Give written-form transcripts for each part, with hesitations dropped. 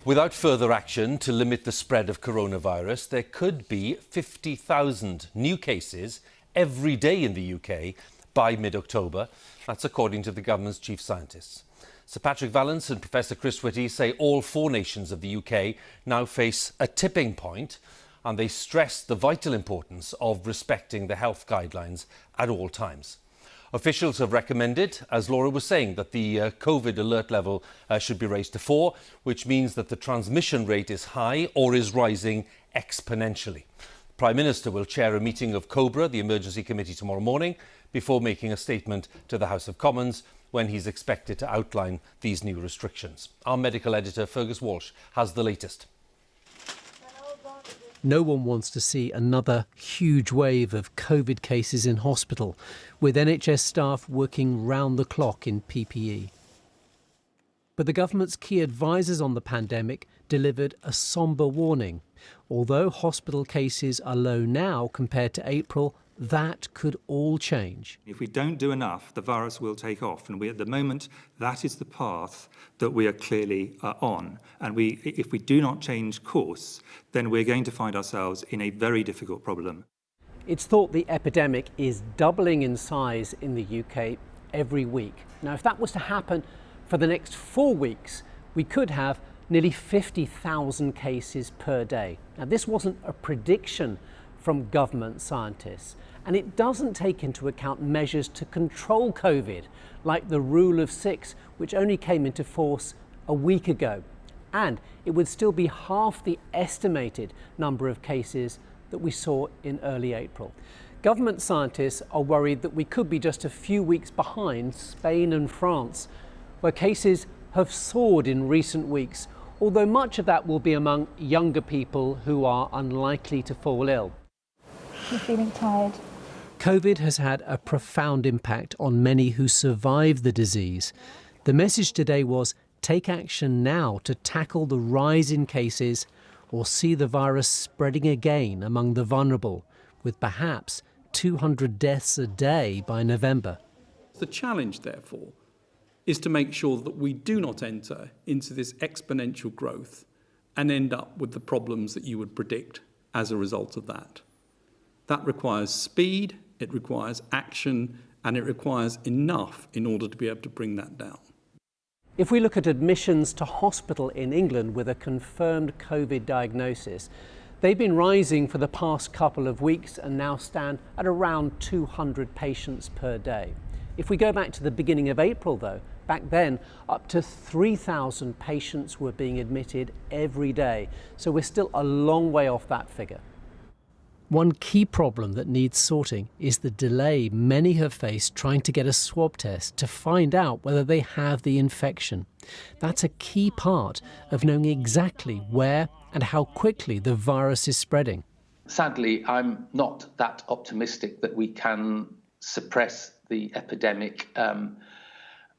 Without further action to limit the spread of coronavirus, there could be 50,000 new cases every day in the UK by mid-October. That's according to the government's chief scientists. Sir Patrick Vallance and Professor Chris Whitty say all 4 nations of the UK now face a tipping point, and they stress the vital importance of respecting the health guidelines at all times. Officials have recommended, as Laura was saying, that the COVID alert level should be raised to 4, which means that the transmission rate is high or is rising exponentially. The Prime Minister will chair a meeting of COBRA, the Emergency Committee, tomorrow morning, before making a statement to the House of Commons, when he's expected to outline these new restrictions. Our medical editor, Fergus Walsh, has the latest. No one wants to see another huge wave of COVID cases in hospital, with NHS staff working round the clock in PPE. But the government's key advisers on the pandemic delivered a sombre warning. Although hospital cases are low now compared to April, that could all change. If we don't do enough, the virus will take off. And at the moment, that is the path that we are clearly on. And if we do not change course, then we're going to find ourselves in a very difficult problem. It's thought the epidemic is doubling in size in the UK every week. Now, if that was to happen for the next 4 weeks, we could have nearly 50,000 cases per day. Now, this wasn't a prediction from government scientists, and it doesn't take into account measures to control COVID, like the rule of 6, which only came into force a week ago. And it would still be half the estimated number of cases that we saw in early April. Government scientists are worried that we could be just a few weeks behind Spain and France, where cases have soared in recent weeks, although much of that will be among younger people who are unlikely to fall ill. You're feeling tired. COVID has had a profound impact on many who survive the disease. The message today was take action now to tackle the rise in cases or see the virus spreading again among the vulnerable, with perhaps 200 deaths a day by November. The challenge, therefore, is to make sure that we do not enter into this exponential growth and end up with the problems that you would predict as a result of that. That requires speed, it requires action, and it requires enough in order to be able to bring that down. If we look at admissions to hospital in England with a confirmed COVID diagnosis, they've been rising for the past couple of weeks and now stand at around 200 patients per day. If we go back to the beginning of April, though, back then up to 3,000 patients were being admitted every day. So we're still a long way off that figure. One key problem that needs sorting is the delay many have faced trying to get a swab test to find out whether they have the infection. That's a key part of knowing exactly where and how quickly the virus is spreading. Sadly, I'm not that optimistic that we can suppress the epidemic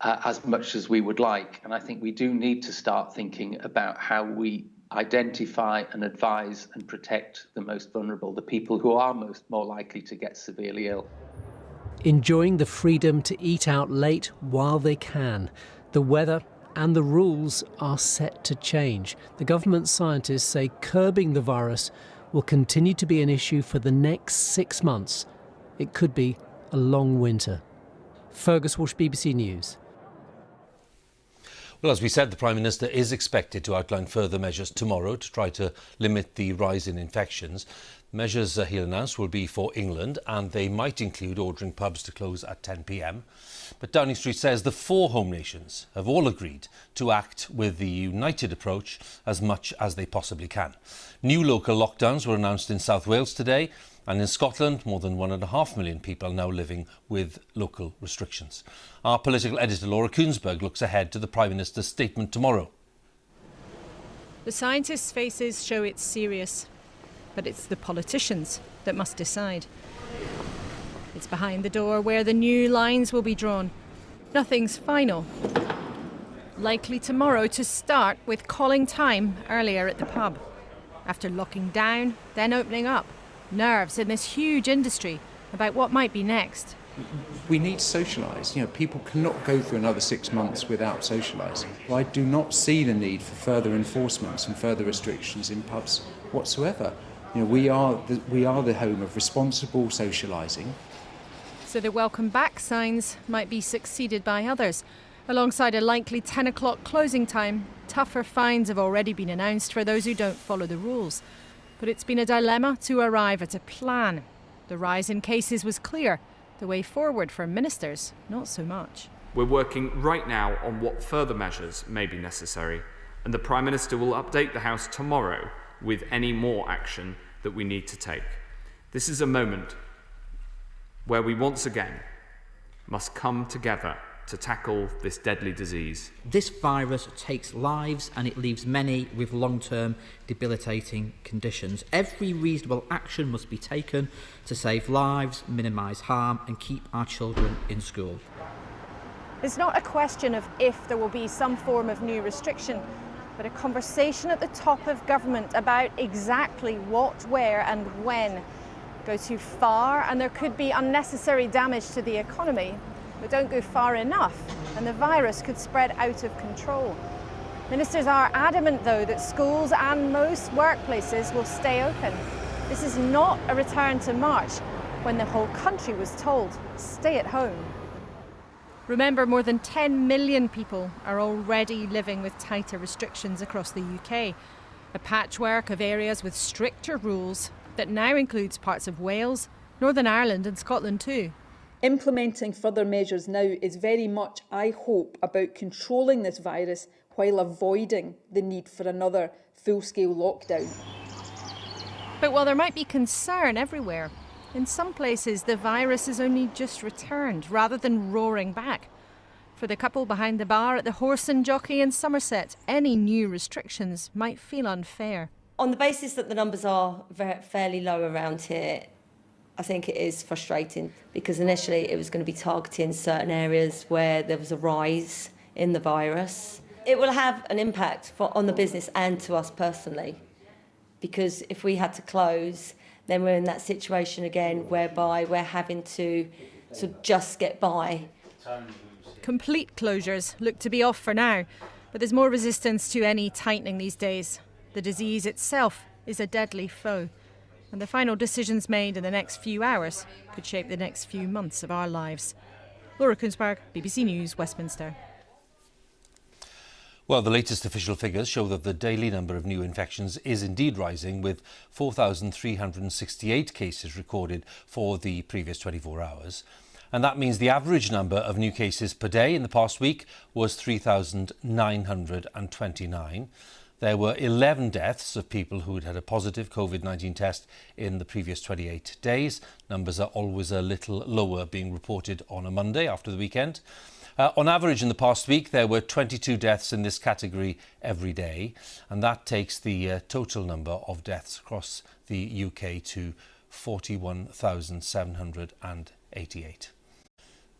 as much as we would like. And I think we do need to start thinking about how we identify and advise and protect the most vulnerable, the people who are more likely to get severely ill. Enjoying the freedom to eat out late while they can. The weather and the rules are set to change. The government scientists say curbing the virus will continue to be an issue for the next 6 months. It could be a long winter. Fergus Walsh, BBC News. Well, as we said, the Prime Minister is expected to outline further measures tomorrow to try to limit the rise in infections. Measures he'll announce will be for England, and they might include ordering pubs to close at 10 p.m. But Downing Street says the 4 home nations have all agreed to act with the united approach as much as they possibly can. New local lockdowns were announced in South Wales today, and in Scotland, more than 1.5 million people are now living with local restrictions. Our political editor, Laura Kuenssberg, looks ahead to the Prime Minister's statement tomorrow. The scientists' faces show it's serious, but it's the politicians that must decide. It's behind the door where the new lines will be drawn. Nothing's final. Likely tomorrow to start with calling time earlier at the pub. After locking down, then opening up. Nerves in this huge industry about what might be next. we need to socialise. You know, people cannot go through another 6 months without socialising. I do not see the need for further enforcements and further restrictions in pubs whatsoever. You know, we are the home of responsible socialising. So the welcome back signs might be succeeded by others. Alongside a likely 10 o'clock closing time, tougher fines have already been announced for those who don't follow the rules. But it's been a dilemma to arrive at a plan. The rise in cases was clear. The way forward for ministers, not so much. We're working right now on what further measures may be necessary, and the Prime Minister will update the House tomorrow with any more action that we need to take. This is a moment where we once again must come together to tackle this deadly disease. This virus takes lives and it leaves many with long-term debilitating conditions. Every reasonable action must be taken to save lives, minimise harm and keep our children in school. It's not a question of if there will be some form of new restriction, but a conversation at the top of government about exactly what, where and when. Go too far and there could be unnecessary damage to the economy, but don't go far enough and the virus could spread out of control. Ministers are adamant, though, that schools and most workplaces will stay open. This is not a return to March, when the whole country was told, stay at home. Remember, more than 10 million people are already living with tighter restrictions across the UK. A patchwork of areas with stricter rules that now includes parts of Wales, Northern Ireland and Scotland too. Implementing further measures now is very much, I hope, about controlling this virus while avoiding the need for another full-scale lockdown. But while there might be concern everywhere, in some places the virus has only just returned rather than roaring back. For the couple behind the bar at the Horse and Jockey in Somerset, any new restrictions might feel unfair. On the basis that the numbers are fairly low around here, I think it is frustrating because initially it was going to be targeting certain areas where there was a rise in the virus. It will have an impact on the business and to us personally, because if we had to close, then we're in that situation again whereby we're having to sort of just get by. Complete closures look to be off for now, but there's more resistance to any tightening these days. The disease itself is a deadly foe. And the final decisions made in the next few hours could shape the next few months of our lives. Laura Kuenssberg, BBC News, Westminster. Well, the latest official figures show that the daily number of new infections is indeed rising, with 4,368 cases recorded for the previous 24 hours. And that means the average number of new cases per day in the past week was 3,929. There were 11 deaths of people who had had a positive COVID-19 test in the previous 28 days. Numbers are always a little lower, being reported on a Monday after the weekend. On average, in the past week, there were 22 deaths in this category every day, and that takes the total number of deaths across the UK to 41,788.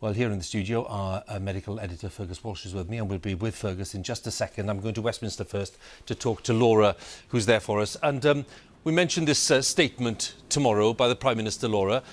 Well, here in the studio, our medical editor Fergus Walsh is with me, and we'll be with Fergus in just a second. I'm going to Westminster first to talk to Laura, who's there for us. And we mentioned this statement tomorrow by the Prime Minister, Laura.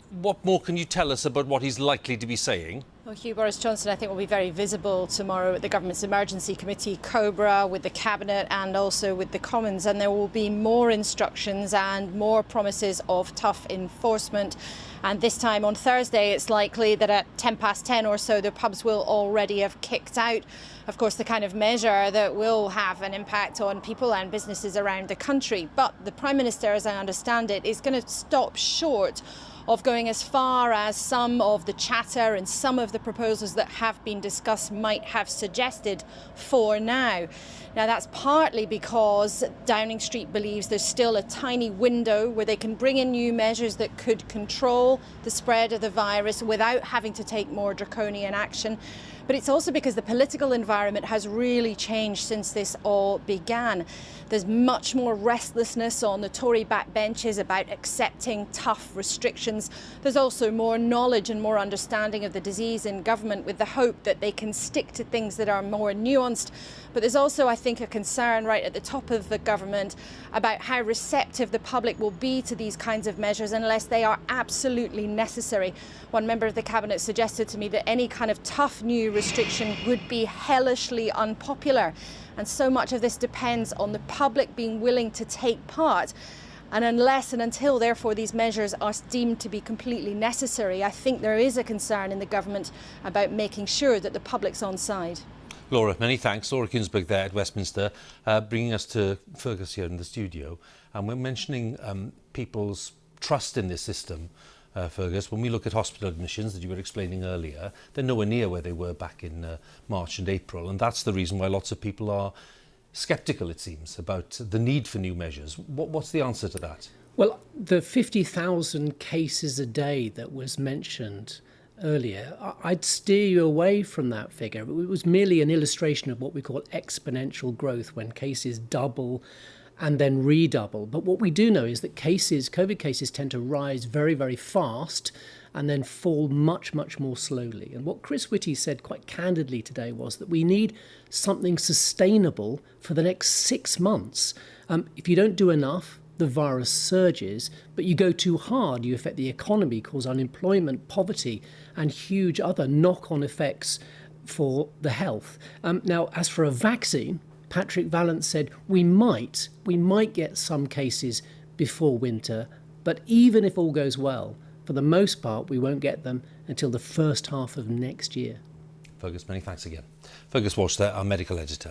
What more can you tell us about what he's likely to be saying? Well, Huw, Boris Johnson, I think, will be very visible tomorrow at the Government's Emergency Committee, COBRA, with the Cabinet and also with the Commons. And there will be more instructions and more promises of tough enforcement. And this time on Thursday, it's likely that at 10:10 or so, the pubs will already have kicked out, of course, the kind of measure that will have an impact on people and businesses around the country. But the Prime Minister, as I understand it, is going to stop short of going as far as some of the chatter and some of the proposals that have been discussed might have suggested for now. Now, that's partly because Downing Street believes there's still a tiny window where they can bring in new measures that could control the spread of the virus without having to take more draconian action. But it's also because the political environment has really changed since this all began. There's much more restlessness on the Tory backbenches about accepting tough restrictions. There's also more knowledge and more understanding of the disease in government, with the hope that they can stick to things that are more nuanced. But there's also, I think, a concern right at the top of the government about how receptive the public will be to these kinds of measures unless they are absolutely necessary. One member of the cabinet suggested to me that any kind of tough new restriction would be hellishly unpopular. And so much of this depends on the public being willing to take part. And unless and until, therefore, these measures are deemed to be completely necessary, I think there is a concern in the government about making sure that the public's on side. Laura, many thanks. Laura Kuenssberg there at Westminster, bringing us to Fergus here in the studio. And we're mentioning people's trust in this system. Fergus, when we look at hospital admissions that you were explaining earlier, they're nowhere near where they were back in March and April, and that's the reason why lots of people are sceptical, it seems, about the need for new measures. What's the answer to that? Well, the 50,000 cases a day that was mentioned earlier, I'd steer you away from that figure. It was merely an illustration of what we call exponential growth, when cases double and then redouble. But what we do know is that COVID cases tend to rise very, very fast and then fall much, much more slowly. And what Chris Whitty said quite candidly today was that we need something sustainable for the next 6 months. If you don't do enough, the virus surges, but you go too hard, you affect the economy, cause unemployment, poverty, and huge other knock-on effects for the health. Now, as for a vaccine, Patrick Vallance said we might get some cases before winter, but even if all goes well, for the most part, we won't get them until the first half of next year. Fergus, many thanks again. Fergus Walsh there, our medical editor.